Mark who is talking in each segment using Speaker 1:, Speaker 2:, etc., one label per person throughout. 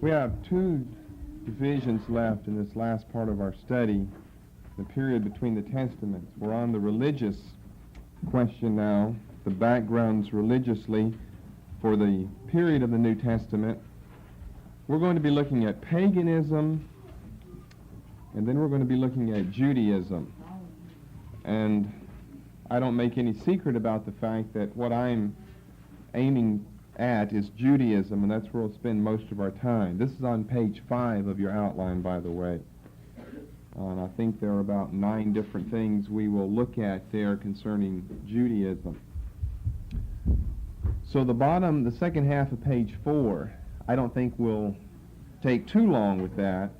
Speaker 1: We have two divisions left in this last part of our study, the period between the Testaments. We're on the religious question now, the backgrounds religiously for the period of the New Testament. We're going to be looking at paganism, and then we're going to be looking at Judaism. And I don't make any secret about the fact that what I'm aiming at is Judaism, and that's where we'll spend most of our time. This is on page 5 of your outline, by the way. And I think there are about 9 different things we will look at there concerning Judaism. So the second half of page 4, I don't think we'll take too long with that,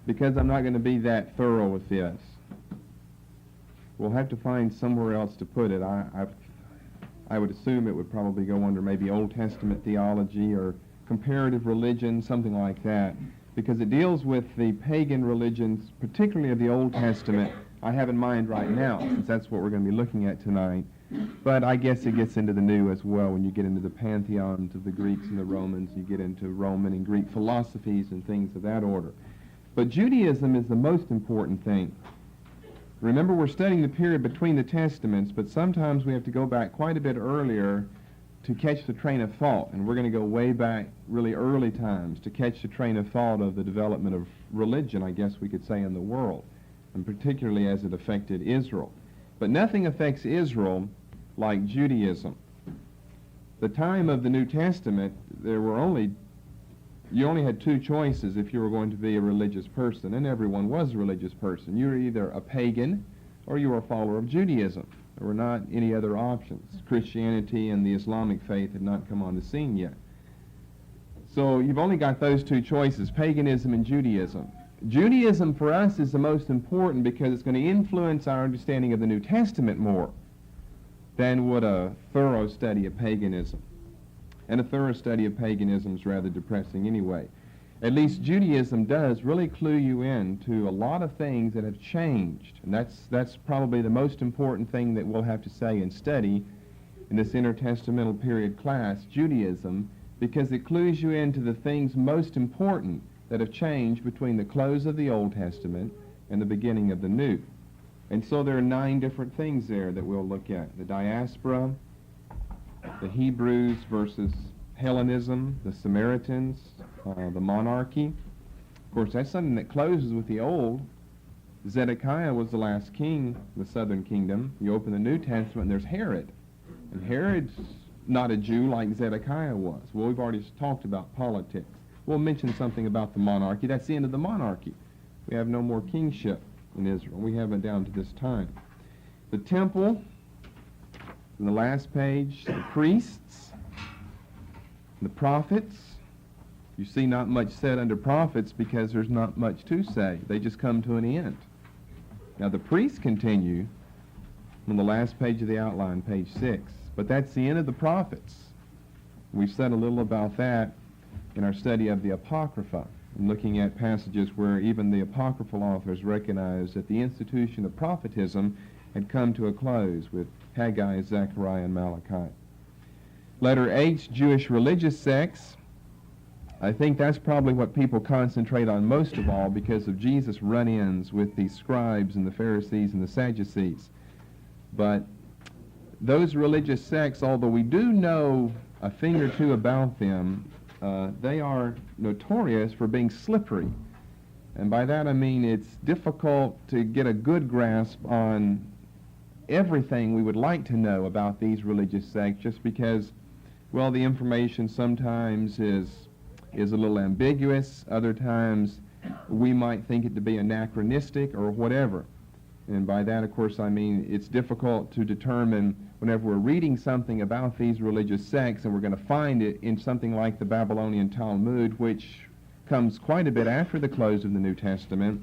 Speaker 1: because I'm not going to be that thorough with this. We'll have to find somewhere else to put it. I would assume it would probably go under maybe Old Testament theology or comparative religion, something like that, because it deals with the pagan religions, particularly of the Old Testament, I have in mind right now, since that's what we're going to be looking at tonight. But I guess it gets into the New as well when you get into the pantheons of the Greeks and the Romans, you get into Roman and Greek philosophies and things of that order. But Judaism is the most important thing. Remember, we're studying the period between the Testaments, but sometimes we have to go back quite a bit earlier to catch the train of thought, and we're going to go way back really early times to catch the train of thought of the development of religion, I guess we could say, in the world, and particularly as it affected Israel. But nothing affects Israel like Judaism. The time of the New Testament, you only had 2 choices if you were going to be a religious person, and everyone was a religious person. You were either a pagan or you were a follower of Judaism. There were not any other options. Christianity and the Islamic faith had not come on the scene yet. So you've only got those 2 choices, paganism and Judaism. Judaism for us is the most important because it's going to influence our understanding of the New Testament more than would a thorough study of paganism. And a thorough study of paganism is rather depressing anyway. At least Judaism does really clue you in to a lot of things that have changed. And that's probably the most important thing that we'll have to say and study in this intertestamental period class, Judaism, because it clues you into the things most important that have changed between the close of the Old Testament and the beginning of the New. And so there are 9 different things there that we'll look at. The diaspora, the Hebrews versus Hellenism, the Samaritans, the monarchy. Of course, that's something that closes with the Old. Zedekiah was the last king of the southern kingdom. You open the New Testament, and there's Herod. And Herod's not a Jew like Zedekiah was. Well, we've already talked about politics. We'll mention something about the monarchy. That's the end of the monarchy. We have no more kingship in Israel. We haven't down to this time. The temple, in the last page, the priests, the prophets. You see not much said under prophets because there's not much to say. They just come to an end. Now the priests continue on the last page of the outline, page 6. But that's the end of the prophets. We've said a little about that in our study of the Apocrypha, and looking at passages where even the apocryphal authors recognize that the institution of prophetism had come to a close with Haggai, Zechariah, and Malachi. Letter H, Jewish religious sects. I think that's probably what people concentrate on most of all because of Jesus' run-ins with the scribes and the Pharisees and the Sadducees. But those religious sects, although we do know a thing or two about them, they are notorious for being slippery. And by that I mean it's difficult to get a good grasp on everything we would like to know about these religious sects just because, well, the information sometimes is a little ambiguous. Other times we might think it to be anachronistic or whatever. And by that, of course, I mean it's difficult to determine whenever we're reading something about these religious sects and we're going to find it in something like the Babylonian Talmud, which comes quite a bit after the close of the New Testament,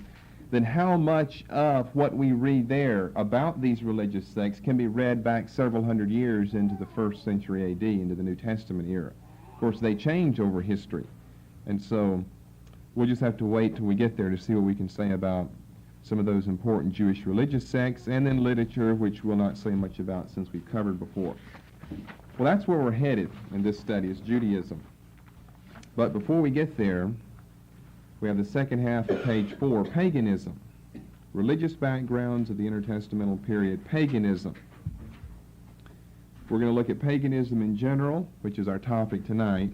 Speaker 1: then how much of what we read there about these religious sects can be read back several hundred years into the 1st century A.D., into the New Testament era. Of course, they change over history. And so we'll just have to wait till we get there to see what we can say about some of those important Jewish religious sects, and then literature, which we'll not say much about since we've covered before. Well, that's where we're headed in this study, is Judaism. But before we get there, we have the second half of page 4, paganism. Religious backgrounds of the intertestamental period, paganism. We're going to look at paganism in general, which is our topic tonight,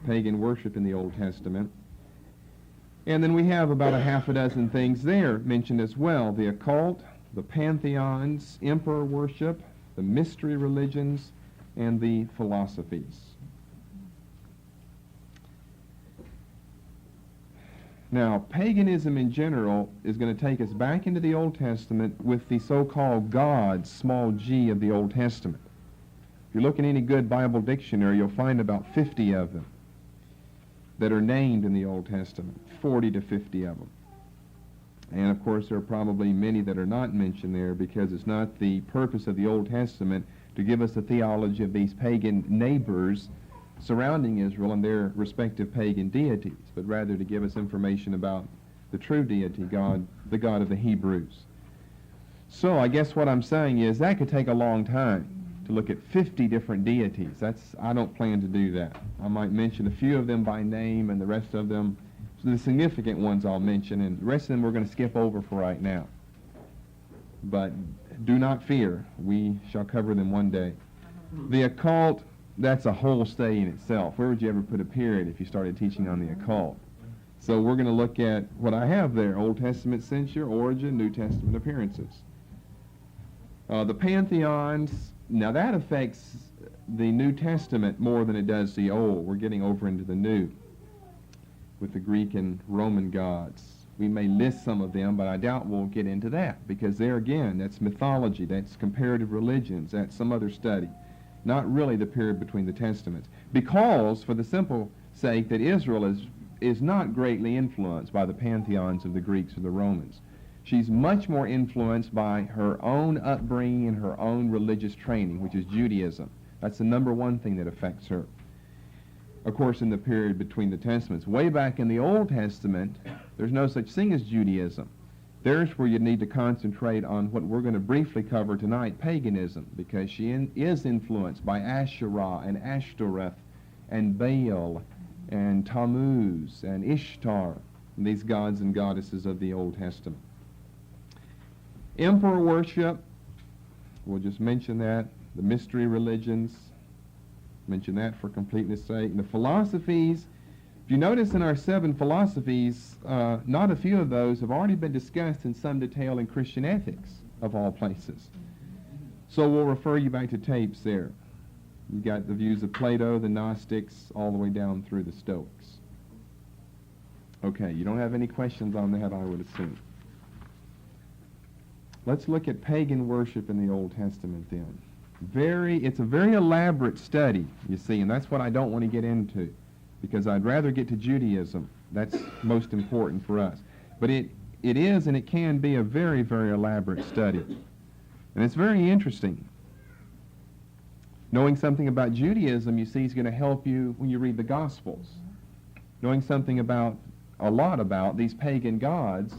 Speaker 1: pagan worship in the Old Testament. And then we have about a half a dozen things there mentioned as well, the occult, the pantheons, emperor worship, the mystery religions, and the philosophies. Now, paganism in general is going to take us back into the Old Testament with the so-called gods, small g, of the Old Testament. If you look in any good Bible dictionary, you'll find about 50 of them that are named in the Old Testament, 40 to 50 of them. And of course, there are probably many that are not mentioned there because it's not the purpose of the Old Testament to give us a theology of these pagan neighbors surrounding Israel and their respective pagan deities, but rather to give us information about the true deity, God, the God of the Hebrews. So I guess what I'm saying is that could take a long time to look at 50 different deities. I don't plan to do that. I might mention a few of them by name, and the rest of them, the significant ones I'll mention, and the rest of them we're going to skip over for right now. But do not fear, we shall cover them one day. The occult, that's a whole study in itself. Where would you ever put a period if you started teaching on the occult? So we're going to look at what I have there, Old Testament censure, origin, New Testament appearances. The pantheons, now that affects the New Testament more than it does the Old. We're getting over into the New with the Greek and Roman gods. We may list some of them, but I doubt we'll get into that because there again, that's mythology, that's comparative religions, that's some other study. Not really the period between the Testaments. Because, for the simple sake that Israel is not greatly influenced by the pantheons of the Greeks or the Romans. She's much more influenced by her own upbringing and her own religious training, which is Judaism. That's the number one thing that affects her. Of course, in the period between the Testaments, way back in the Old Testament, there's no such thing as Judaism. There's where you need to concentrate on what we're going to briefly cover tonight, paganism, because she is influenced by Asherah and Ashtoreth and Baal and Tammuz and Ishtar, and these gods and goddesses of the Old Testament. Emperor worship, we'll just mention that. The mystery religions, mention that for completeness' sake. And the philosophies, if you notice in our 7 philosophies, not a few of those have already been discussed in some detail in Christian ethics, of all places. So we'll refer you back to tapes there. You've got the views of Plato, the Gnostics, all the way down through the Stoics. Okay, you don't have any questions on that, I would assume. Let's look at pagan worship in the Old Testament then. It's a very elaborate study, you see, and that's what I don't want to get into, because I'd rather get to Judaism. That's most important for us. But it is and it can be a very, very elaborate study. And it's very interesting. Knowing something about Judaism, you see, is going to help you when you read the Gospels. Knowing something a lot about these pagan gods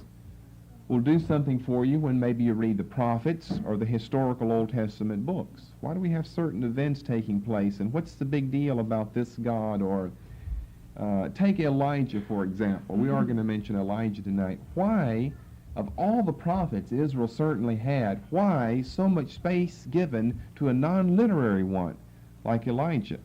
Speaker 1: will do something for you when maybe you read the prophets or the historical Old Testament books. Why do we have certain events taking place, and what's the big deal about this God? Or take Elijah, for example. We are going to mention Elijah tonight. Why, of all the prophets Israel certainly had, why so much space given to a non-literary one like Elijah?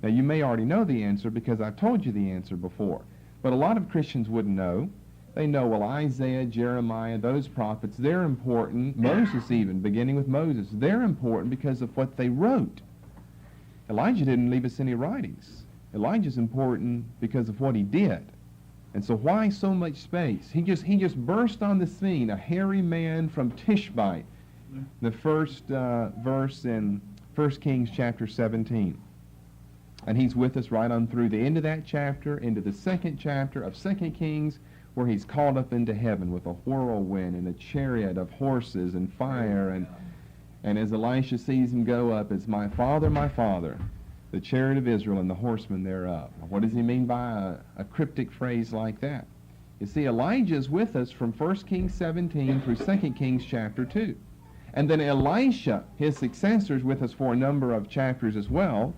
Speaker 1: Now, you may already know the answer because I've told you the answer before, but a lot of Christians wouldn't know. They know, well, Isaiah, Jeremiah, those prophets, they're important. Moses even, beginning with Moses, they're important because of what they wrote. Elijah didn't leave us any writings. Elijah's important because of what he did. And so why so much space? He just burst on the scene, a hairy man from Tishbite, the first verse in 1 Kings chapter 17. And he's with us right on through the end of that chapter, into the 2nd chapter of 2 Kings, where he's called up into heaven with a whirlwind and a chariot of horses and fire. And as Elisha sees him go up, it's my father, the chariot of Israel and the horsemen thereof. What does he mean by a cryptic phrase like that? You see, Elijah's with us from 1 Kings 17 through 2 Kings chapter 2. And then Elisha, his successor, is with us for a number of chapters as well.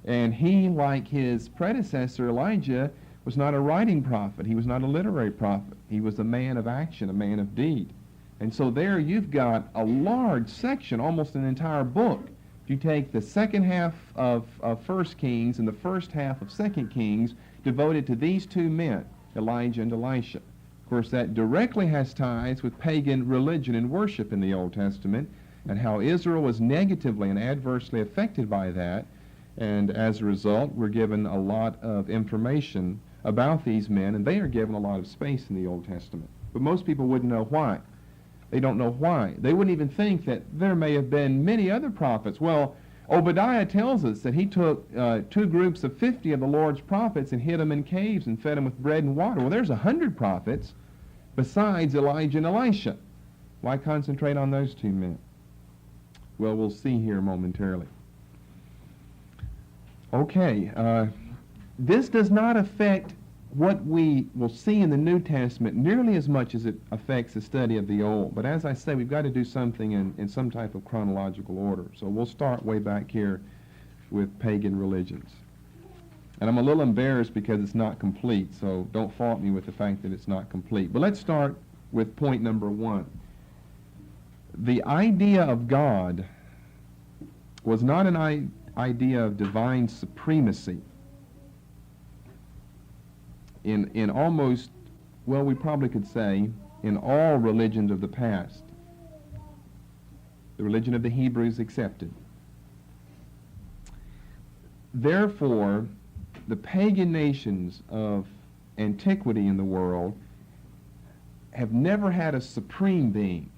Speaker 1: And he, like his predecessor Elijah, was not a writing prophet. He was not a literary prophet. He was a man of action, a man of deed. And so there you've got a large section, almost an entire book. If you take the second half of 1 Kings and the first half of 2 Kings, devoted to these two men, Elijah and Elisha. Of course, that directly has ties with pagan religion and worship in the Old Testament, and how Israel was negatively and adversely affected by that. And as a result, we're given a lot of information about these men, and they are given a lot of space in the Old Testament. But most people wouldn't know why. They don't know why. They wouldn't even think that there may have been many other prophets. Well, Obadiah tells us that he took 2 groups of 50 of the Lord's prophets and hid them in caves and fed them with bread and water. Well, there's 100 prophets besides Elijah and Elisha. Why concentrate on those 2 men? Well, we'll see here momentarily. Okay, this does not affect what we will see in the New Testament nearly as much as it affects the study of the Old. But as I say, we've got to do something in some type of chronological order. So we'll start way back here with pagan religions. And I'm a little embarrassed because it's not complete, so don't fault me with the fact that it's not complete. But let's start with point number 1. The idea of God was not an idea of divine supremacy. In almost, well, we probably could say, in all religions of the past, the religion of the Hebrews accepted. Therefore, the pagan nations of antiquity in the world have never had a supreme being.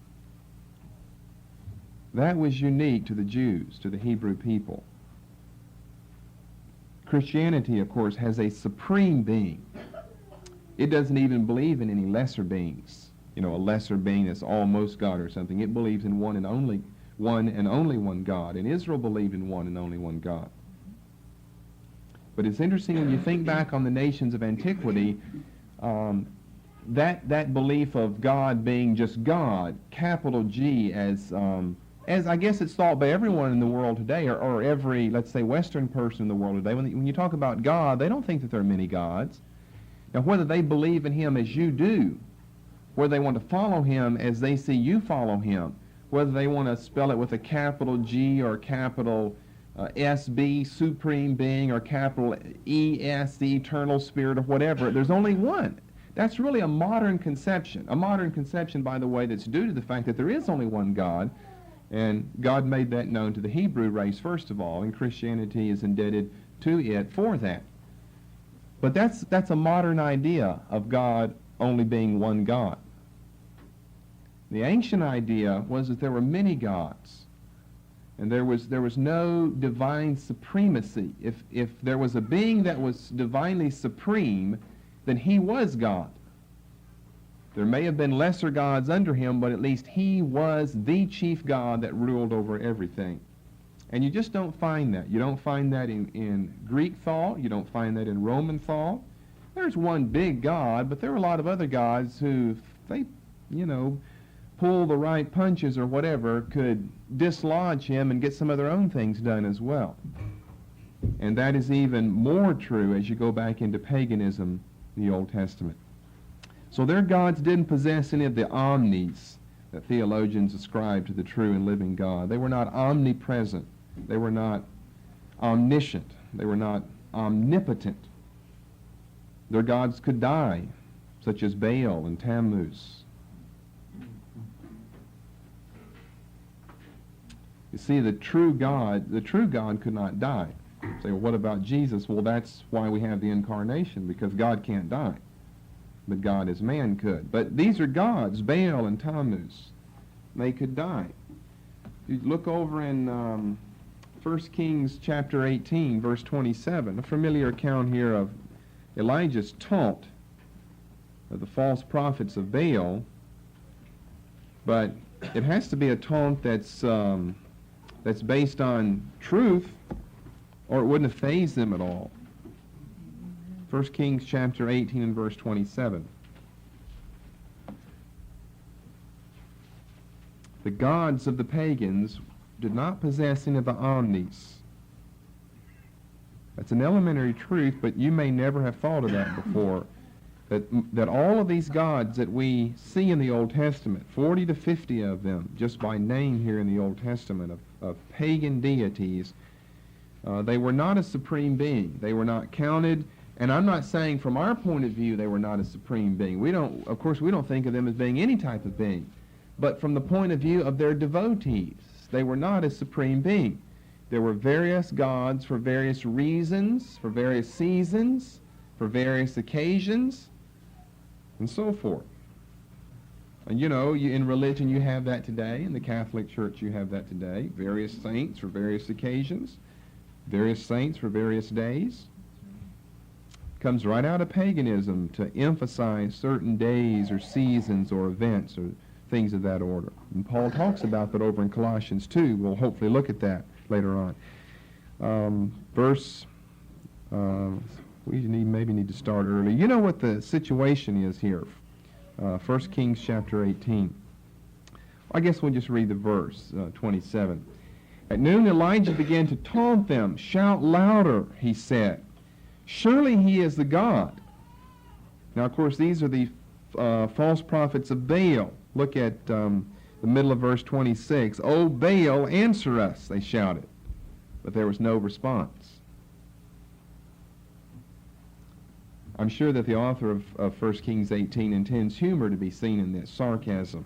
Speaker 1: That was unique to the Jews, to the Hebrew people. Christianity, of course, has a supreme being. It doesn't even believe in any lesser beings. You know, a lesser being that's almost God or something. It believes in one and only one God. And Israel believed in one and only one God. But it's interesting when you think back on the nations of antiquity, that belief of God being just God, capital G, as I guess it's thought by everyone in the world today, or every, let's say, Western person in the world today. When you talk about God, they don't think that there are many gods. Now, whether they believe in Him as you do, whether they want to follow Him as they see you follow Him, whether they want to spell it with a capital G or capital SB, supreme being, or capital ES, the eternal spirit, or whatever, there's only one. That's really a modern conception. A modern conception, by the way, that's due to the fact that there is only one God, and God made that known to the Hebrew race, first of all, and Christianity is indebted to it for that. But that's a modern idea of God only being one God. The ancient idea was that there were many gods, and there was no divine supremacy. If there was a being that was divinely supreme, then He was God. There may have been lesser gods under Him, but at least He was the chief God that ruled over everything. And you just don't find that. You don't find that in Greek thought. You don't find that in Roman thought. There's one big God, but there are a lot of other gods who, if they, pull the right punches or whatever, could dislodge Him and get some of their own things done as well. And that is even more true as you go back into paganism in the Old Testament. So their gods didn't possess any of the omnis that theologians ascribe to the true and living God. They were not omnipresent. They were not omniscient. They were not omnipotent. Their gods could die, such as Baal and Tammuz. You see, the true God could not die. You say, well, what about Jesus? Well, that's why we have the incarnation, because God can't die. But God as man could. But these are gods, Baal and Tammuz. They could die. You look over in 1 Kings chapter 18, verse 27, a familiar account here of Elijah's taunt of the false prophets of Baal. But it has to be a taunt that's based on truth, or it wouldn't have fazed them at all. 1 Kings chapter 18 and verse 27. The gods of the pagans did not possess any of the omnis. That's an elementary truth, but you may never have thought of that before. That all of these gods that we see in the Old Testament, 40 to 50 of them, just by name here in the Old Testament, of pagan deities, they were not a supreme being. They were not counted, and I'm not saying from our point of view they were not a supreme being. Of course, we don't think of them as being any type of being. But from the point of view of their devotees, they were not a supreme being. There were various gods for various reasons, for various seasons, for various occasions, and so forth. And in religion you have that today. In the Catholic Church you have that today. Various saints for various occasions, various saints for various days. Comes right out of paganism to emphasize certain days or seasons or events or things of that order. And Paul talks about that over in Colossians 2. We'll hopefully look at that later on. We maybe need to start early. You know what the situation is here. 1 Kings chapter 18. I guess we'll just read the verse, 27. At noon Elijah began to taunt them. Shout louder, he said. Surely he is the God. Now, of course, these are the false prophets of Baal. Look at the middle of verse 26. O Baal, answer us, they shouted. But there was no response. I'm sure that the author of 1 Kings 18 intends humor to be seen in this, sarcasm.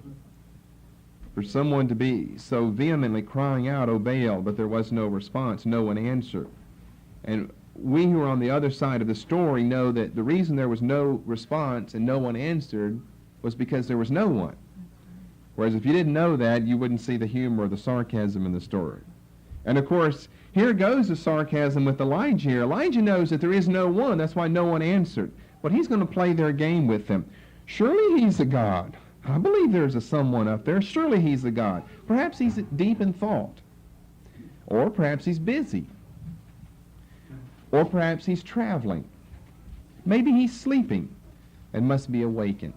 Speaker 1: For someone to be so vehemently crying out, O Baal, but there was no response, no one answered. And we who are on the other side of the story know that the reason there was no response and no one answered was because there was no one. Whereas if you didn't know that, you wouldn't see the humor or the sarcasm in the story. And of course, here goes the sarcasm with Elijah here. Elijah knows that there is no one. That's why no one answered. But he's going to play their game with them. Surely he's a God. I believe there's a someone up there. Surely he's a God. Perhaps he's deep in thought. Or perhaps he's busy. Or perhaps he's traveling. Maybe he's sleeping and must be awakened.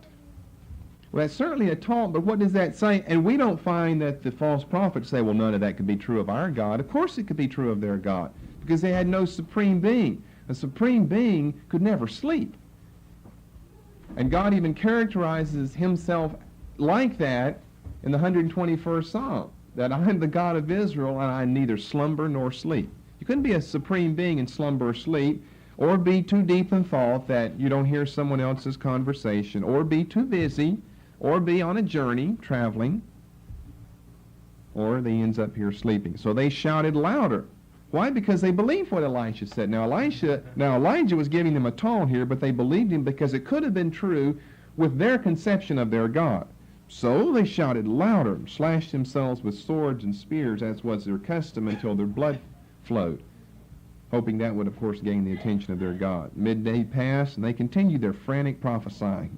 Speaker 1: Well, that's certainly a taunt, but what does that say? And we don't find that the false prophets say, well, none of that could be true of our God. Of course it could be true of their God, because they had no supreme being. A supreme being could never sleep. And God even characterizes himself like that in the 121st Psalm, that I am the God of Israel, and I neither slumber nor sleep. You couldn't be a supreme being and slumber or sleep, or be too deep in thought that you don't hear someone else's conversation, or be too busy, or be on a journey, traveling, or they ends up here sleeping. So they shouted louder. Why? Because they believed what Elisha said. Now Elijah was giving them a taunt here, but they believed him because it could have been true with their conception of their God. So they shouted louder, and slashed themselves with swords and spears, as was their custom, until their blood flowed, hoping that would, of course, gain the attention of their God. Midday passed, and they continued their frantic prophesying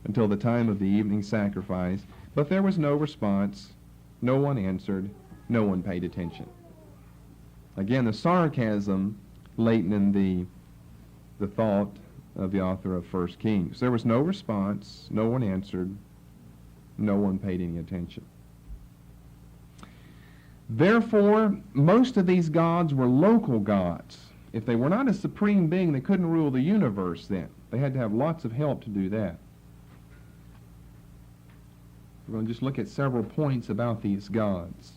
Speaker 1: until the time of the evening sacrifice, but there was no response, no one answered, no one paid attention. Again, the sarcasm latent in the thought of the author of 1 Kings. There was no response, no one answered, no one paid any attention. Therefore, most of these gods were local gods. If they were not a supreme being, they couldn't rule the universe then. They had to have lots of help to do that. We're going to just look at several points about these gods.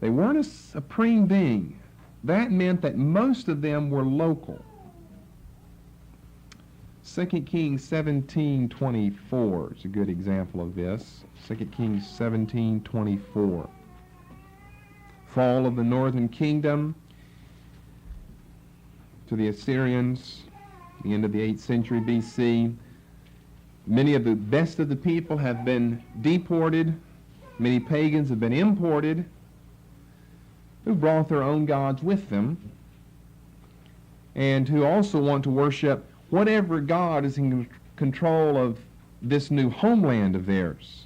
Speaker 1: They weren't a supreme being. That meant that most of them were local. 2 Kings 17:24 is a good example of this. 2 Kings 17:24. Fall of the northern kingdom to the Assyrians, the end of the 8th century BC. Many of the best of the people have been deported. Many pagans have been imported, who brought their own gods with them, and who also want to worship whatever god is in control of this new homeland of theirs.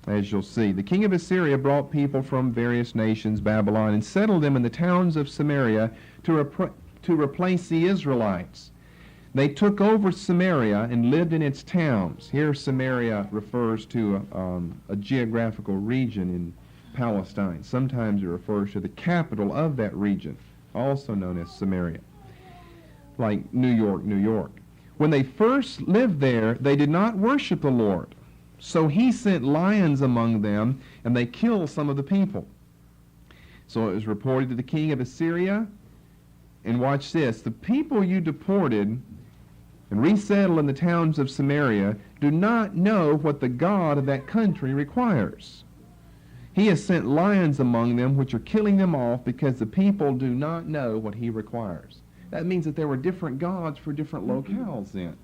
Speaker 1: As you'll see, the king of Assyria brought people from various nations, Babylon, and settled them in the towns of Samaria to replace the Israelites. They took over Samaria and lived in its towns. Here Samaria refers to a geographical region Palestine. Sometimes it refers to the capital of that region, also known as Samaria, like New York, New York. When they first lived there, they did not worship the Lord. So he sent lions among them, and they killed some of the people. So it was reported to the king of Assyria, and watch this, the people you deported and resettled in the towns of Samaria do not know what the God of that country requires. He has sent lions among them, which are killing them off because the people do not know what he requires. That means that there were different gods for different locales then.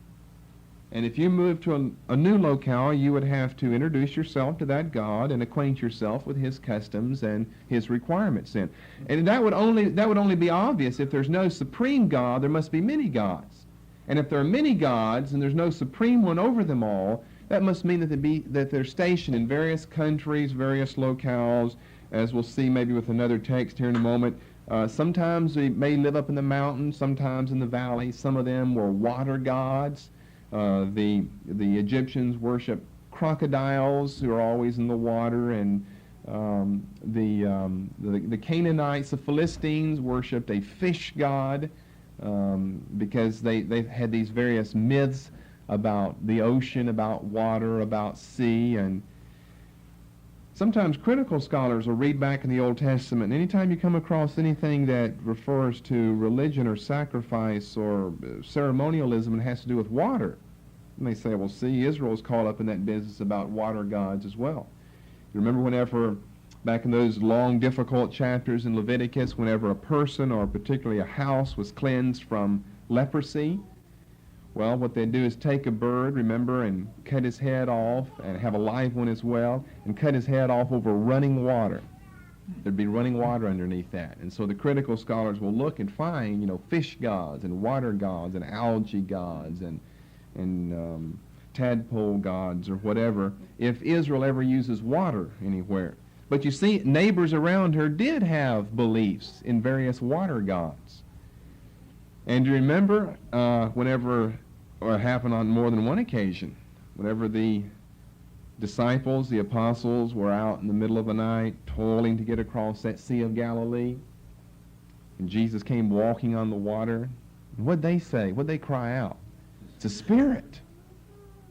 Speaker 1: And if you moved to a new locale, you would have to introduce yourself to that God and acquaint yourself with his customs and his requirements then. And that would only be obvious if there's no supreme God, there must be many gods. And if there are many gods and there's no supreme one over them all, that must mean that they're stationed in various countries, various locales, as we'll see maybe with another text here in a moment. Sometimes they may live up in the mountains, sometimes in the valley. Some of them were water gods. The Egyptians worship crocodiles who are always in the water, and the Canaanites, the Philistines, worshipped a fish god because they had these various myths about the ocean, about water, about sea. And sometimes critical scholars will read back in the Old Testament, and anytime you come across anything that refers to religion or sacrifice or ceremonialism and has to do with water, and they say, well, see, Israel's caught up in that business about water gods as well. You remember whenever, back in those long, difficult chapters in Leviticus, whenever a person or particularly a house was cleansed from leprosy, well, what they'd do is take a bird, remember, and cut his head off, and have a live one as well, and cut his head off over running water. There'd be running water underneath that. And so the critical scholars will look and find, fish gods and water gods and algae gods and tadpole gods or whatever, if Israel ever uses water anywhere. But you see, neighbors around her did have beliefs in various water gods. And you remember whenever, or it happened on more than one occasion, whenever the disciples, the apostles, were out in the middle of the night toiling to get across that Sea of Galilee, and Jesus came walking on the water, and what'd they say? What'd they cry out? It's a spirit.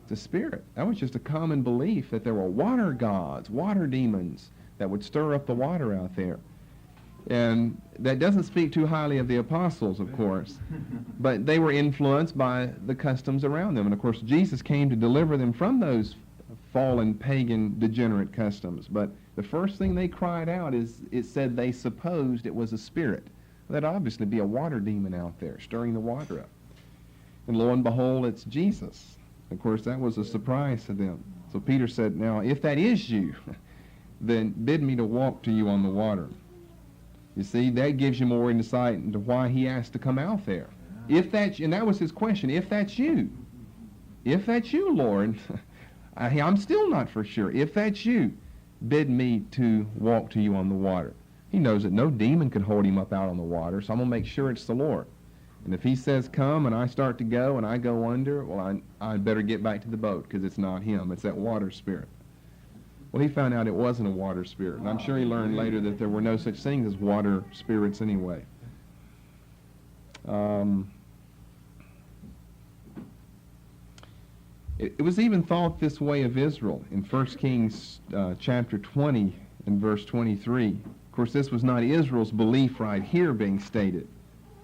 Speaker 1: It's a spirit. That was just a common belief that there were water gods, water demons that would stir up the water out there. And that doesn't speak too highly of the apostles, of course, but they were influenced by the customs around them. And of course, Jesus came to deliver them from those fallen, pagan, degenerate customs. But the first thing they cried out is, it said they supposed it was a spirit. Well, that'd obviously be a water demon out there, stirring the water up. And lo and behold, it's Jesus. Of course, that was a surprise to them. So Peter said, now, if that is you, then bid me to walk to you on the water. You see, that gives you more insight into why he asked to come out there. If that's, and that was his question, if that's you, Lord, I'm still not for sure. If that's you, bid me to walk to you on the water. He knows that no demon could hold him up out on the water, so I'm going to make sure it's the Lord. And if he says come and I start to go and I go under, well, I'd better get back to the boat because it's not him. It's that water spirit. Well, he found out it wasn't a water spirit. And I'm sure he learned later that there were no such things as water spirits anyway. It was even thought this way of Israel in 1 Kings chapter 20 and verse 23. Of course, this was not Israel's belief right here being stated.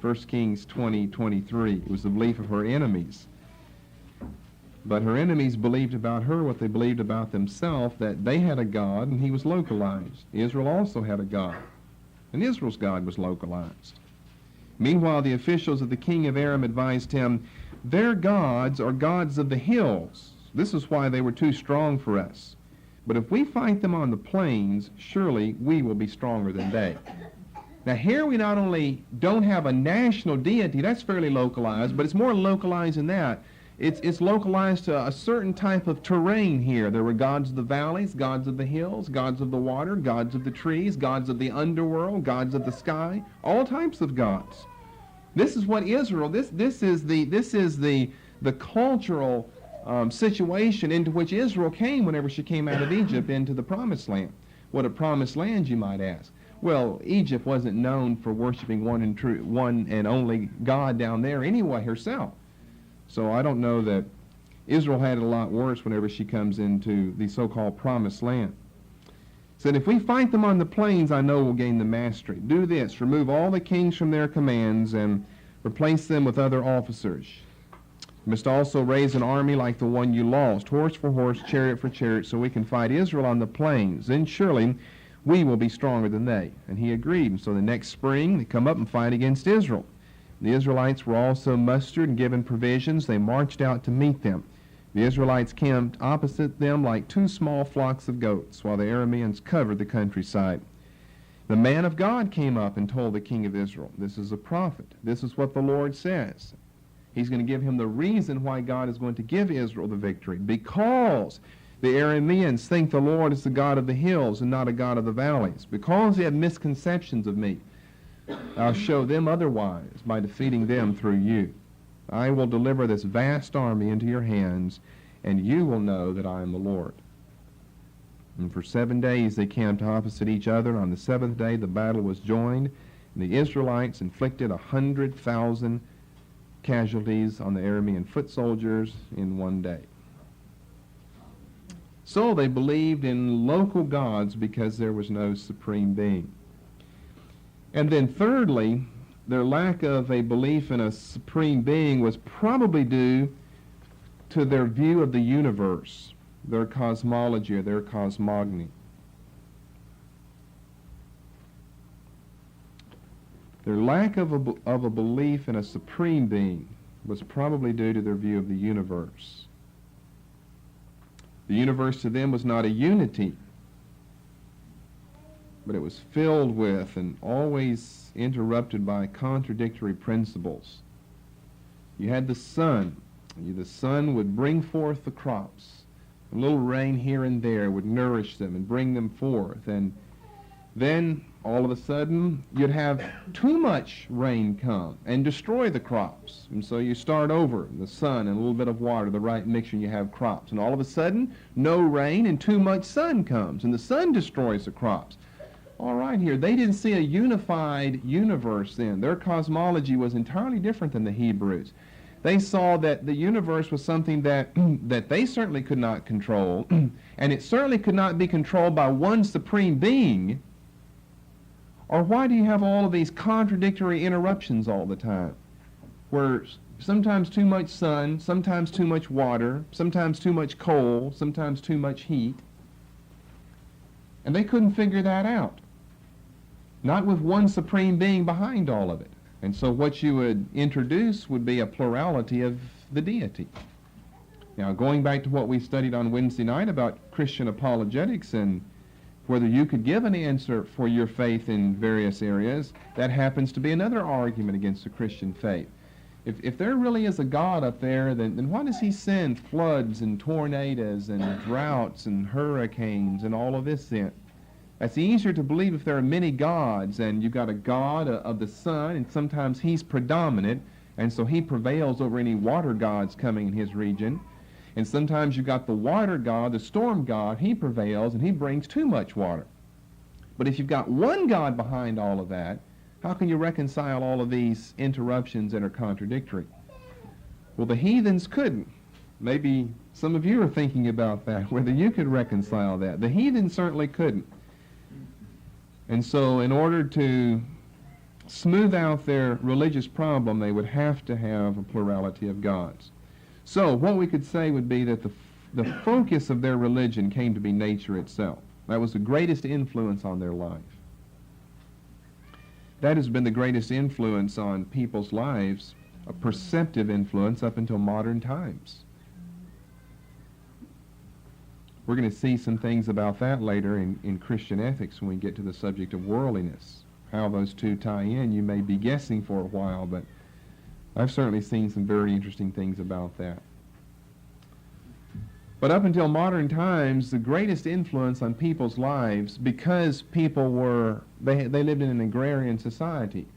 Speaker 1: 1 Kings 20:23. It was the belief of her enemies. But her enemies believed about her what they believed about themselves, that they had a God and he was localized. Israel also had a God, and Israel's God was localized. Meanwhile, the officials of the king of Aram advised him, their gods are gods of the hills. This is why they were too strong for us. But if we fight them on the plains, surely we will be stronger than they. Now here we not only don't have a national deity, that's fairly localized, but it's more localized than that. It's localized to a certain type of terrain here. There were gods of the valleys, gods of the hills, gods of the water, gods of the trees, gods of the underworld, gods of the sky, all types of gods. This is what Israel, this is the cultural situation into which Israel came whenever she came out of Egypt into the Promised Land. What a promised land, you might ask. Well, Egypt wasn't known for worshiping one and only God down there anyway herself. So I don't know that Israel had it a lot worse whenever she comes into the so-called promised land. Said, if we fight them on the plains, I know we'll gain the mastery. Do this, remove all the kings from their commands and replace them with other officers. You must also raise an army like the one you lost, horse for horse, chariot for chariot, so we can fight Israel on the plains. Then surely we will be stronger than they. And he agreed. And so the next spring, they come up and fight against Israel. The Israelites were also mustered and given provisions. They marched out to meet them. The Israelites camped opposite them like two small flocks of goats, while the Arameans covered the countryside. The man of God came up and told the king of Israel, this is a prophet. This is what the Lord says. He's going to give him the reason why God is going to give Israel the victory. Because the Arameans think the Lord is the God of the hills and not a God of the valleys. Because they have misconceptions of me, I'll show them otherwise by defeating them through you. I will deliver this vast army into your hands, and you will know that I am the Lord. And for 7 days they camped opposite each other. On the seventh day the battle was joined, and the Israelites inflicted 100,000 casualties on the Aramean foot soldiers in one day. So they believed in local gods because there was no supreme being. And then thirdly, their lack of a belief in a supreme being was probably due to their view of the universe, their cosmology or their cosmogony. Their lack of a belief in a supreme being was probably due to their view of the universe. The universe to them was not a unity, but it was filled with and always interrupted by contradictory principles. You had the sun. The sun would bring forth the crops. A little rain here and there would nourish them and bring them forth. And then, all of a sudden, you'd have too much rain come and destroy the crops. And so you start over, the sun and a little bit of water, the right mixture, and you have crops. And all of a sudden, no rain and too much sun comes, and the sun destroys the crops. All right, here, they didn't see a unified universe then. Their cosmology was entirely different than the Hebrews. They saw that the universe was something that they certainly could not control, and it certainly could not be controlled by one supreme being. Or why do you have all of these contradictory interruptions all the time, where sometimes too much sun, sometimes too much water, sometimes too much coal, sometimes too much heat? And they couldn't figure that out. Not with one supreme being behind all of it. And so what you would introduce would be a plurality of the deity. Now, going back to what we studied on Wednesday night about Christian apologetics and whether you could give an answer for your faith in various areas, that happens to be another argument against the Christian faith. If there really is a God up there, then why does he send floods and tornadoes and droughts and hurricanes and all of this then? It's easier to believe if there are many gods, and you've got a god of the sun, and sometimes he's predominant, and so he prevails over any water gods coming in his region. And sometimes you've got the water god, the storm god, he prevails, and he brings too much water. But if you've got one God behind all of that, how can you reconcile all of these interruptions that are contradictory? Well, the heathens couldn't. Maybe some of you are thinking about that, whether you could reconcile that. The heathens certainly couldn't. And so in order to smooth out their religious problem, they would have to have a plurality of gods. So what we could say would be that the focus of their religion came to be nature itself. That was the greatest influence on their life. That has been the greatest influence on people's lives, a perceptive influence up until modern times. We're going to see some things about that later in Christian ethics when we get to the subject of worldliness. How those two tie in, you may be guessing for a while, but I've certainly seen some very interesting things about that. But up until modern times, the greatest influence on people's lives, because people they lived in an agrarian society,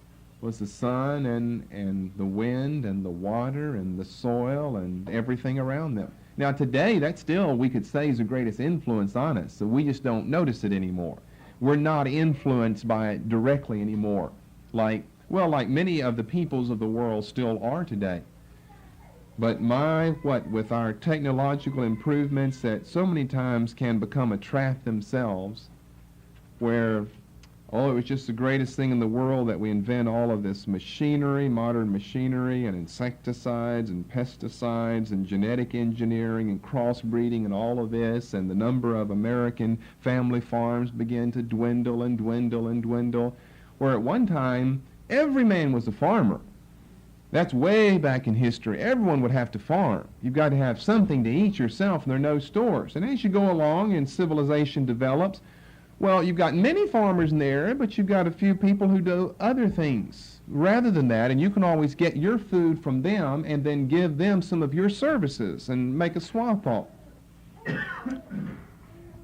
Speaker 1: was the sun and the wind and the water and the soil and everything around them. Now today, that still, we could say, is the greatest influence on us, so we just don't notice it anymore. we're not influenced by it directly anymore, like many of the peoples of the world still are today. But with our technological improvements that so many times can become a trap themselves, where, it was just the greatest thing in the world that we invent all of this machinery, modern machinery, and insecticides and pesticides and genetic engineering and crossbreeding and all of this, and the number of American family farms began to dwindle and dwindle and dwindle, where at one time every man was a farmer. That's way back in history. Everyone would have to farm. You've got to have something to eat yourself, and there are no stores. And as you go along and civilization develops, you've got many farmers in the area, but you've got a few people who do other things rather than that, and you can always get your food from them and then give them some of your services and make a swap off.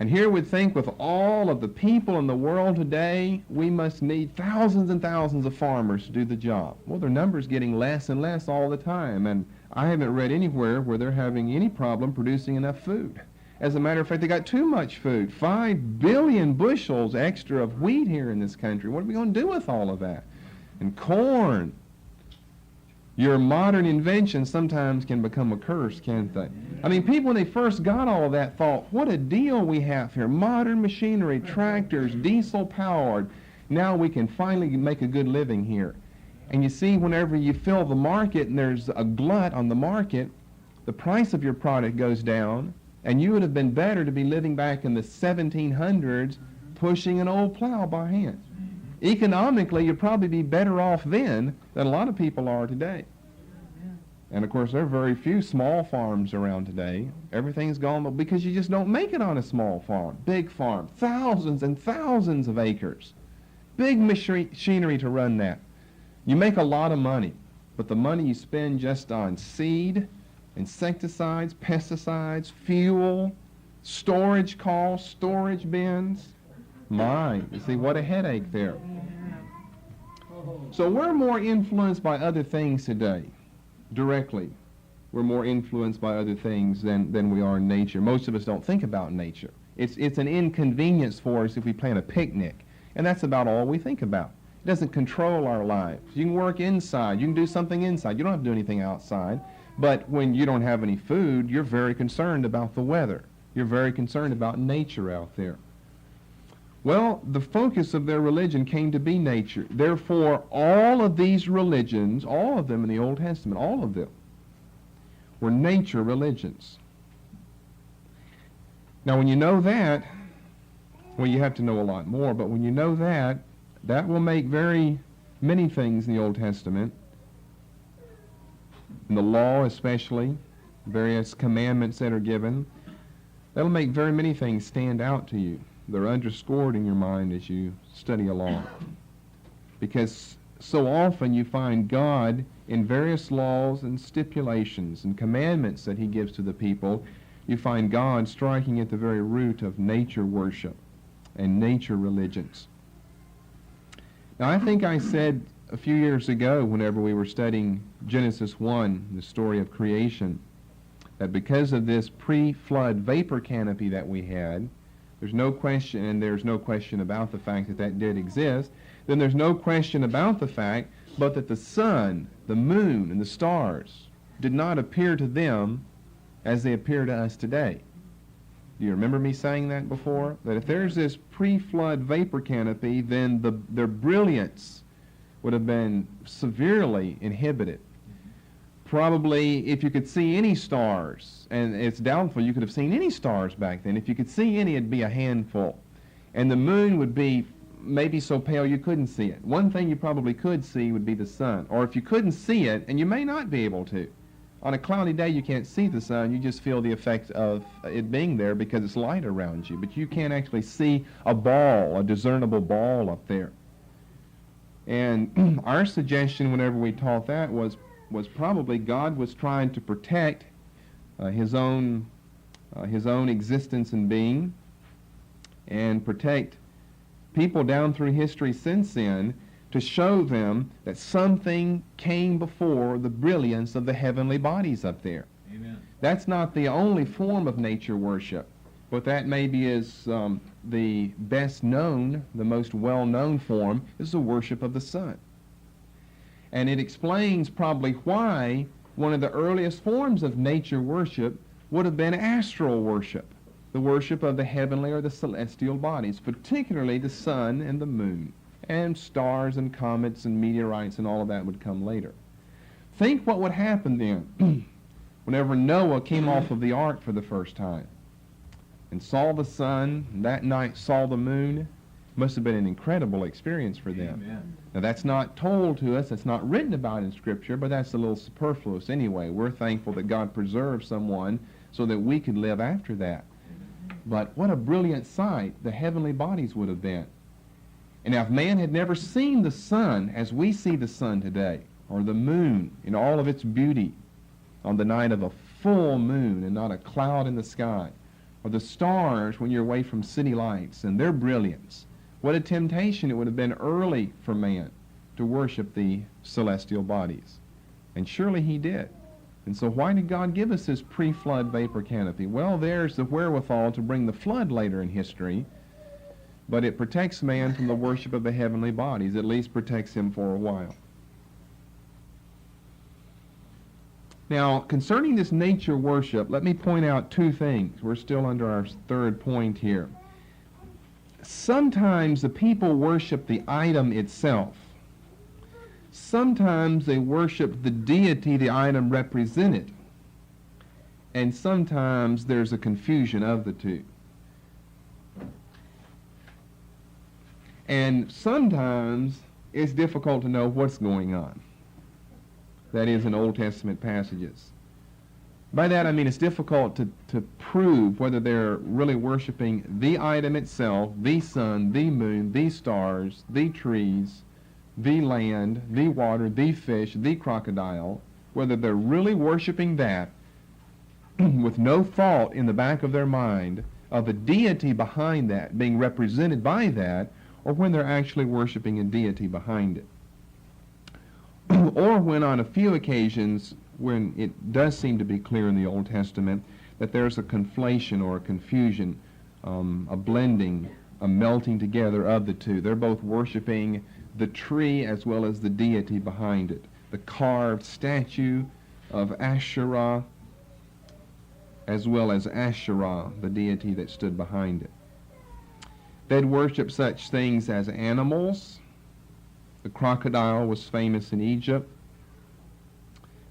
Speaker 1: And here we'd think with all of the people in the world today, we must need thousands and thousands of farmers to do the job. Well, their number's getting less and less all the time, and I haven't read anywhere where they're having any problem producing enough food. As a matter of fact, they got too much food. 5 billion bushels extra of wheat here in this country. What are we going to do with all of that? And corn. Your modern inventions sometimes can become a curse, can't they? I mean, people, when they first got all of that, thought, what a deal we have here. Modern machinery, tractors, diesel-powered. Now we can finally make a good living here. And you see, whenever you fill the market and there's a glut on the market, the price of your product goes down, and you would have been better to be living back in the 1700s pushing an old plow by hand. Economically, you'd probably be better off then than a lot of people are today. And of course, there are very few small farms around today. Everything's gone because you just don't make it on a small farm. Big farm, thousands and thousands of acres. Big machinery to run that. You make a lot of money, but the money you spend just on seed, insecticides, pesticides, fuel, storage costs, storage bins. You see, what a headache there. So we're more influenced by other things today, directly. We're more influenced by other things than we are in nature. Most of us don't think about nature. It's an inconvenience for us if we plan a picnic, and that's about all we think about. It doesn't control our lives. You can work inside. You can do something inside. You don't have to do anything outside. But when you don't have any food, you're very concerned about the weather. You're very concerned about nature out there. Well, the focus of their religion came to be nature. Therefore, all of these religions, all of them in the Old Testament, all of them, were nature religions. Now, when you know that, you have to know a lot more, but when you know that, that will make very many things in the Old Testament, in the law especially, various commandments that are given, that'll make very many things stand out to you. They're underscored in your mind as you study along. Because so often you find God in various laws and stipulations and commandments that he gives to the people, you find God striking at the very root of nature worship and nature religions. Now, I think I said a few years ago, whenever we were studying Genesis 1, the story of creation, that because of this pre-flood vapor canopy that we had, there's no question, and there's no question about the fact that that did exist, then there's no question about the fact but that the sun, the moon, and the stars did not appear to them as they appear to us today. Do you remember me saying that before? That if there's this pre-flood vapor canopy, then their brilliance would have been severely inhibited. Probably, if you could see any stars, and it's doubtful you could have seen any stars back then. If you could see any, it'd be a handful. And the moon would be maybe so pale you couldn't see it. One thing you probably could see would be the sun. Or if you couldn't see it, and you may not be able to, on a cloudy day you can't see the sun, you just feel the effect of it being there because it's light around you. But you can't actually see a ball, a discernible ball up there. And our suggestion whenever we taught that was probably God was trying to protect his own existence and being, and protect people down through history since then, to show them that something came before the brilliance of the heavenly bodies up there.
Speaker 2: Amen.
Speaker 1: That's not the only form of nature worship. But that maybe is the best known, the most well-known form is the worship of the sun. And it explains probably why one of the earliest forms of nature worship would have been astral worship, the worship of the heavenly or the celestial bodies, particularly the sun and the moon, and stars and comets and meteorites and all of that would come later. Think what would happen then whenever Noah came off of the ark for the first time and saw the sun, and that night saw the moon. Must have been an incredible experience for them.
Speaker 2: Amen.
Speaker 1: Now that's not told to us, it's not written about in Scripture, but that's a little superfluous anyway. We're thankful that God preserved someone so that we could live after that. But what a brilliant sight the heavenly bodies would have been. And now if man had never seen the sun as we see the sun today, or the moon in all of its beauty on the night of a full moon and not a cloud in the sky, or the stars when you're away from city lights and their brilliance, what a temptation it would have been early for man to worship the celestial bodies. And surely he did. And so why did God give us this pre-flood vapor canopy? Well, there's the wherewithal to bring the flood later in history, but it protects man from the worship of the heavenly bodies, at least protects him for a while. Now, concerning this nature worship, let me point out two things. We're still under our third point here. Sometimes the people worship the item itself. Sometimes they worship the deity the item represented. And sometimes there's a confusion of the two. And sometimes it's difficult to know what's going on. That is in Old Testament passages. By that I mean it's difficult to prove whether they're really worshiping the item itself, the sun, the moon, the stars, the trees, the land, the water, the fish, the crocodile, whether they're really worshiping that with no thought in the back of their mind of a deity behind that, being represented by that, or when they're actually worshiping a deity behind it. Or when on a few occasions, when it does seem to be clear in the Old Testament that there's a conflation or a confusion, a blending, a melting together of the two. They're both worshiping the tree as well as the deity behind it. The carved statue of Asherah as well as Asherah, the deity that stood behind it. They'd worship such things as animals. The crocodile was famous in Egypt.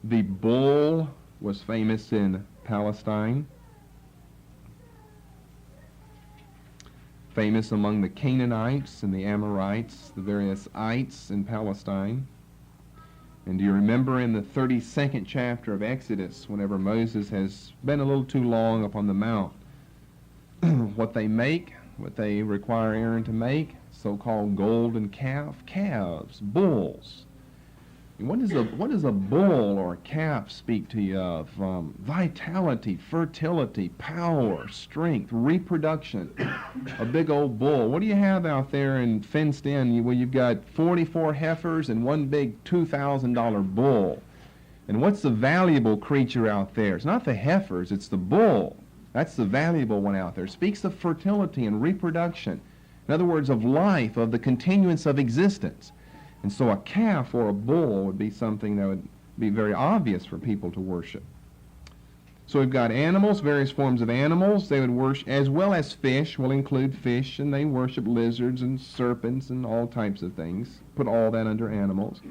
Speaker 1: The bull was famous in Palestine. Famous among the Canaanites and the Amorites, the various ites in Palestine. And do you remember in the 32nd chapter of Exodus, whenever Moses has been a little too long upon the mount, what they require Aaron to make? So-called golden calves, bulls. And what does a bull or a calf speak to you of? Vitality, fertility, power, strength, reproduction. A big old bull. What do you have out there in fenced in where you've got 44 heifers and one big $2,000 bull? And what's the valuable creature out there? It's not the heifers, it's the bull. That's the valuable one out there. It speaks of fertility and reproduction. In other words, of life, of the continuance of existence. And so a calf or a bull would be something that would be very obvious for people to worship. So we've got animals, various forms of animals. They would worship, as well as fish, will include fish, and they worship lizards and serpents and all types of things. Put all that under animals.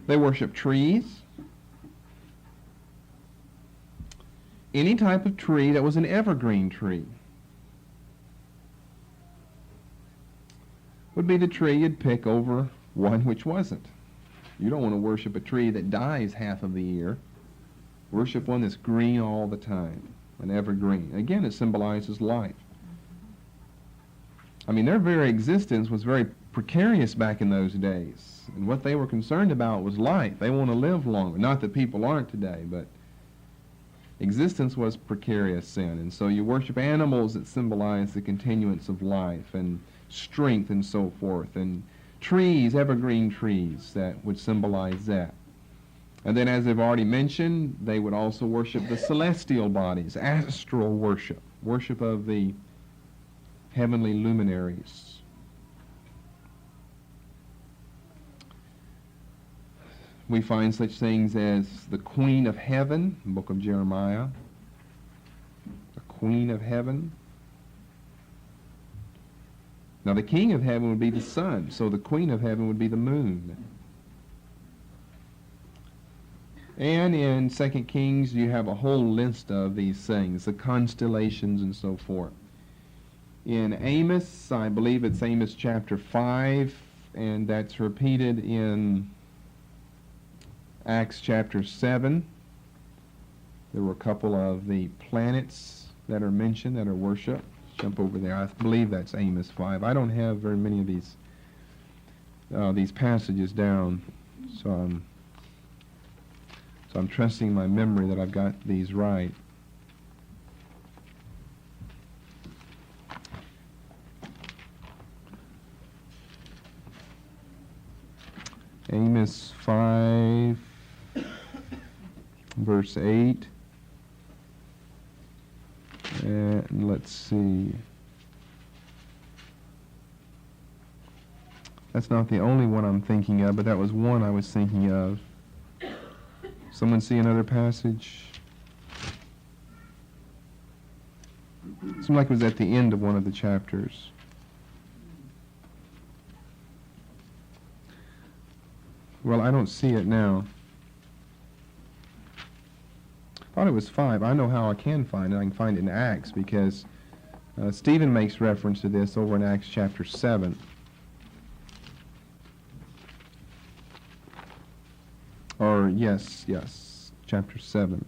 Speaker 1: They worship trees. Any type of tree that was an evergreen tree would be the tree you'd pick over one which wasn't. You don't want to worship a tree that dies half of the year. Worship one that's green all the time, an evergreen. Again, it symbolizes life. I mean, their very existence was very precarious back in those days. And what they were concerned about was life. They want to live longer. Not that people aren't today, but existence was precarious sin. And so you worship animals that symbolize the continuance of life and strength and so forth, and trees, evergreen trees, that would symbolize that. And then, as I've already mentioned, they would also worship the celestial bodies, astral worship, worship of the heavenly luminaries. We find such things as the Queen of Heaven, the book of Jeremiah, the Queen of Heaven. Now the King of Heaven would be the sun, so the Queen of Heaven would be the moon. And in 2 Kings you have a whole list of these things, the constellations and so forth. In Amos, I believe it's Amos chapter 5, and that's repeated in Acts chapter 7. There were a couple of the planets that are mentioned that are worshipped. Jump over there. I believe that's Amos 5. I don't have very many of these passages down, so I'm trusting my memory that I've got these right. Amos 5, verse 8. And let's see. That's not the only one I'm thinking of, but that was one I was thinking of. Someone see another passage? It seemed like it was at the end of one of the chapters. Well, I don't see it now. I thought it was 5. I know how I can find it. I can find it in Acts because Stephen makes reference to this over in Acts chapter 7. Or, yes, chapter 7.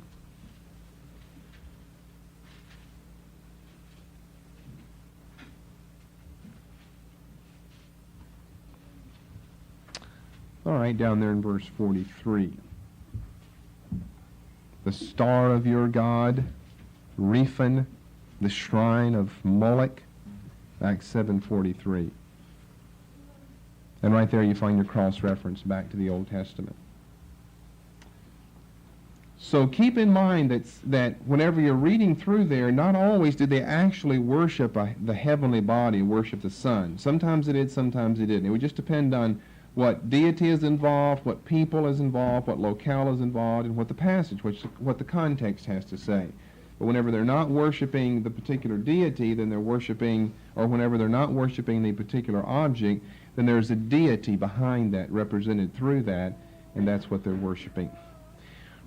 Speaker 1: All right, down there in verse 43. The star of your God, Rephan, the shrine of Moloch, Acts 7:43. And right there you find your cross-reference back to the Old Testament. So keep in mind that whenever you're reading through there, not always did they actually worship the heavenly body, worship the sun. Sometimes it did, sometimes it didn't. It would just depend on what deity is involved, what people is involved, what locale is involved, and what the passage, what the context has to say. But whenever they're not worshiping the particular deity, then they're worshiping, or whenever they're not worshiping the particular object, then there's a deity behind that, represented through that, and that's what they're worshiping.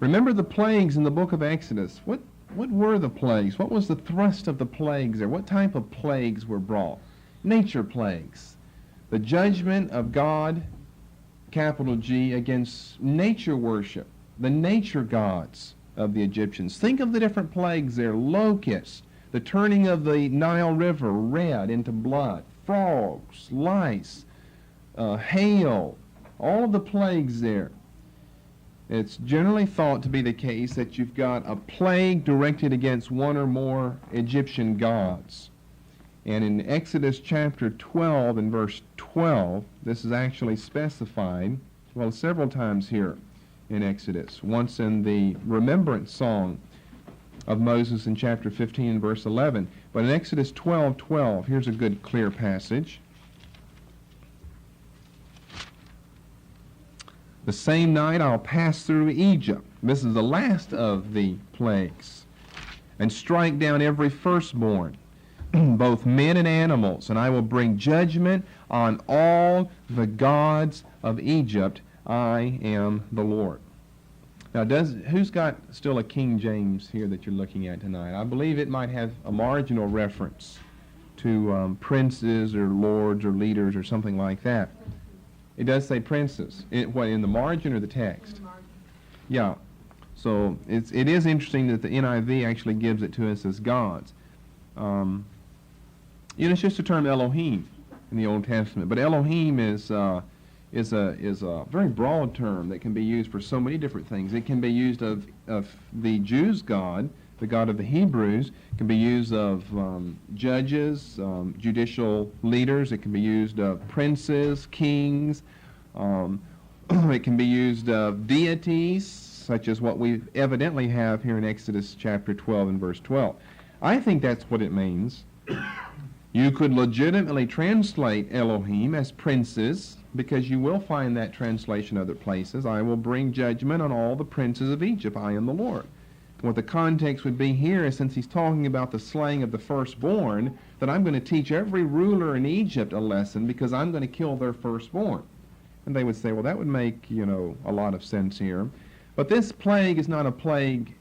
Speaker 1: Remember the plagues in the book of Exodus. What were the plagues? What was the thrust of the plagues there? What type of plagues were brought? Nature plagues. The judgment of God, capital G, against nature worship, the nature gods of the Egyptians. Think of the different plagues there. Locusts, the turning of the Nile River red into blood, frogs, lice, hail, all of the plagues there. It's generally thought to be the case that you've got a plague directed against one or more Egyptian gods. And in Exodus chapter 12 and verse 12, this is actually specified, well, several times here in Exodus. Once in the remembrance song of Moses in chapter 15 and verse 11. But in Exodus 12:12, here's a good clear passage. The same night I'll pass through Egypt. This is the last of the plagues. And strike down every firstborn, both men and animals. And I will bring judgment on all the gods of Egypt. I am the Lord. Now, who's got still a King James here that you're looking at tonight? I believe it might have a marginal reference to princes or lords or leaders or something like that. It does say princes. In the margin or the text? In the margin. Yeah. So it is interesting that the NIV actually gives it to us as gods. It's just the term Elohim in the Old Testament, but Elohim is a very broad term that can be used for so many different things. It can be used of the Jews' God, the God of the Hebrews. It can be used of judges, judicial leaders. It can be used of princes, kings. It can be used of deities, such as what we evidently have here in Exodus chapter 12 and verse 12. I think that's what it means. You could legitimately translate Elohim as princes, because you will find that translation other places. I will bring judgment on all the princes of Egypt. I am the Lord. What the context would be here is, since he's talking about the slaying of the firstborn, that I'm going to teach every ruler in Egypt a lesson because I'm going to kill their firstborn. And they would say, well, that would make, a lot of sense here. But this plague is not a plague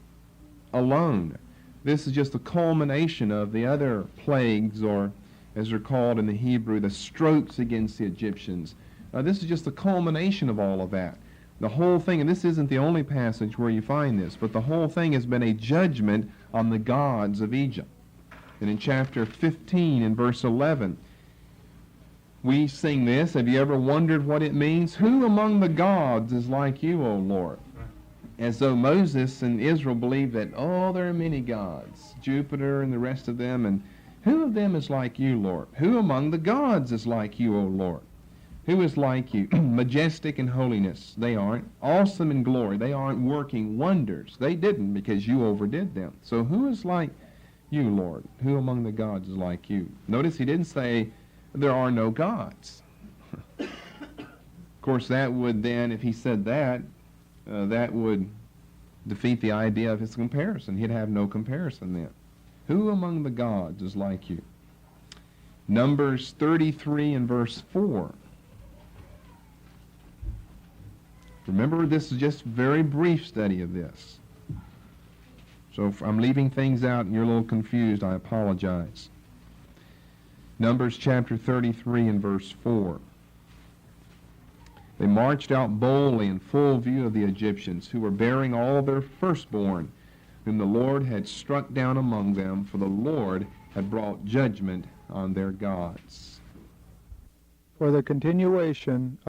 Speaker 1: alone. This is just a culmination of the other plagues, or as they're called in the Hebrew, the strokes against the Egyptians. This is just a culmination of all of that. The whole thing, and this isn't the only passage where you find this, but the whole thing has been a judgment on the gods of Egypt. And in chapter 15, in verse 11, we sing this. Have you ever wondered what it means? Who among the gods is like you, O Lord? As though Moses and Israel believed that, there are many gods, Jupiter and the rest of them, and who of them is like you, Lord? Who among the gods is like you, O Lord? Who is like you? Majestic in holiness, they aren't. Awesome in glory, they aren't. Working wonders, they didn't, because you overdid them. So who is like you, Lord? Who among the gods is like you? Notice he didn't say there are no gods. Of course, that would then, if he said that, that would defeat the idea of his comparison. He'd have no comparison then. Who among the gods is like you? Numbers 33 and verse 4. Remember, this is just a very brief study of this. So if I'm leaving things out and you're a little confused, I apologize. Numbers chapter 33 and verse 4. They marched out boldly in full view of the Egyptians, who were bearing all their firstborn, whom the Lord had struck down among them, for the Lord had brought judgment on their gods.
Speaker 2: For the continuation